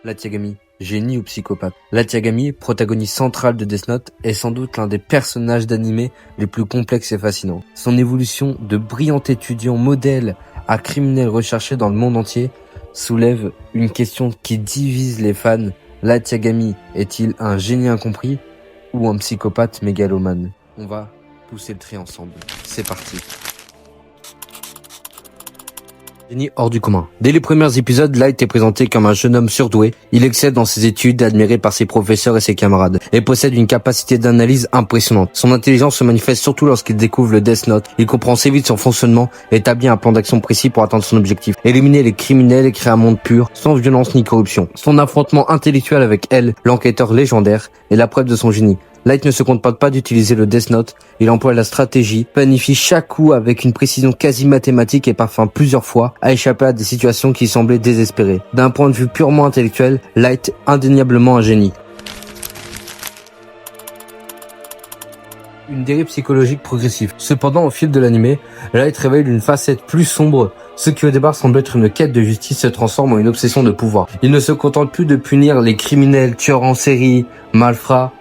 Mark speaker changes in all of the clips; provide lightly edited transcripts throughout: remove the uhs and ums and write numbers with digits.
Speaker 1: Light Yagami, génie ou psychopathe? Light Yagami, protagoniste central de Death Note, est sans doute l'un des personnages d'anime les plus complexes et fascinants. Son évolution de brillant étudiant modèle à criminel recherché dans le monde entier soulève une question qui divise les fans. Light Yagami est-il un génie incompris ou un psychopathe mégalomane? On va pousser le trait ensemble. C'est parti. Génie hors du commun. Dès les premiers épisodes, Light est présenté comme un jeune homme surdoué. Il excelle dans ses études, admiré par ses professeurs et ses camarades, et possède une capacité d'analyse impressionnante. Son intelligence se manifeste surtout lorsqu'il découvre le Death Note. Il comprend assez vite son fonctionnement et établit un plan d'action précis pour atteindre son objectif. Éliminer les criminels et créer un monde pur, sans violence ni corruption. Son affrontement intellectuel avec elle, l'enquêteur légendaire, est la preuve de son génie. Light ne se contente pas d'utiliser le Death Note, il emploie la stratégie, planifie chaque coup avec une précision quasi mathématique et parfois plusieurs fois à échapper à des situations qui semblaient désespérées. D'un point de vue purement intellectuel, Light est indéniablement un génie. Une dérive psychologique progressive. Cependant, au fil de l'anime, Light révèle une facette plus sombre. Ce qui au départ semble être une quête de justice se transforme en une obsession de pouvoir. Il ne se contente plus de punir les criminels, tueurs en série, malfrats,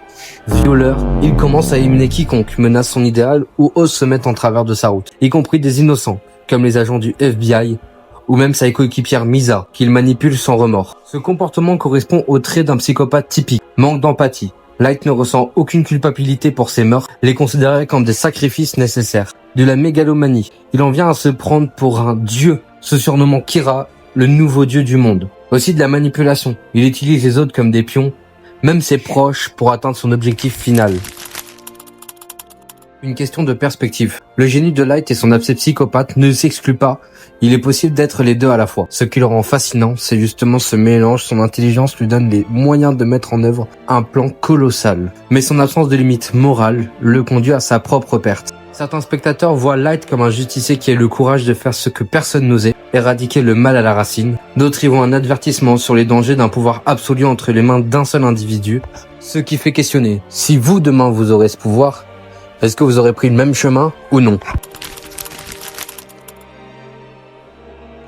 Speaker 1: violeur, il commence à éliminer quiconque menace son idéal ou ose se mettre en travers de sa route, y compris des innocents, comme les agents du FBI, ou même sa coéquipière Misa, qu'il manipule sans remords. Ce comportement correspond au trait d'un psychopathe typique, manque d'empathie. Light ne ressent aucune culpabilité pour ses meurtres, les considérait comme des sacrifices nécessaires. De la mégalomanie, il en vient à se prendre pour un dieu, se surnommant Kira, le nouveau dieu du monde. Aussi de la manipulation, il utilise les autres comme des pions, même ses proches, pour atteindre son objectif final. Une question de perspective. Le génie de Light et son abcès psychopathe ne s'excluent pas. Il est possible d'être les deux à la fois. Ce qui le rend fascinant, c'est justement ce mélange. Son intelligence lui donne les moyens de mettre en œuvre un plan colossal. Mais son absence de limite morale le conduit à sa propre perte. Certains spectateurs voient Light comme un justicier qui a le courage de faire ce que personne n'osait, éradiquer le mal à la racine. D'autres y voient un avertissement sur les dangers d'un pouvoir absolu entre les mains d'un seul individu. Ce qui fait questionner, si vous demain vous aurez ce pouvoir, est-ce que vous aurez pris le même chemin ou non?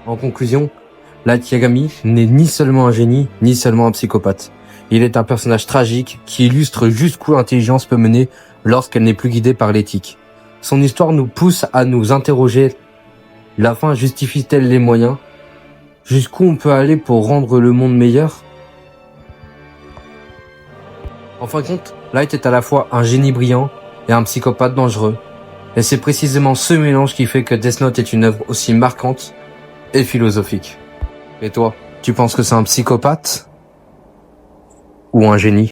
Speaker 1: En conclusion, Light Yagami n'est ni seulement un génie, ni seulement un psychopathe. Il est un personnage tragique qui illustre jusqu'où l'intelligence peut mener lorsqu'elle n'est plus guidée par l'éthique. Son histoire nous pousse à nous interroger. La fin justifie-t-elle les moyens? Jusqu'où on peut aller pour rendre le monde meilleur? En fin de compte, Light est à la fois un génie brillant et un psychopathe dangereux. Et c'est précisément ce mélange qui fait que Death Note est une œuvre aussi marquante et philosophique. Et toi, tu penses que c'est un psychopathe ou un génie?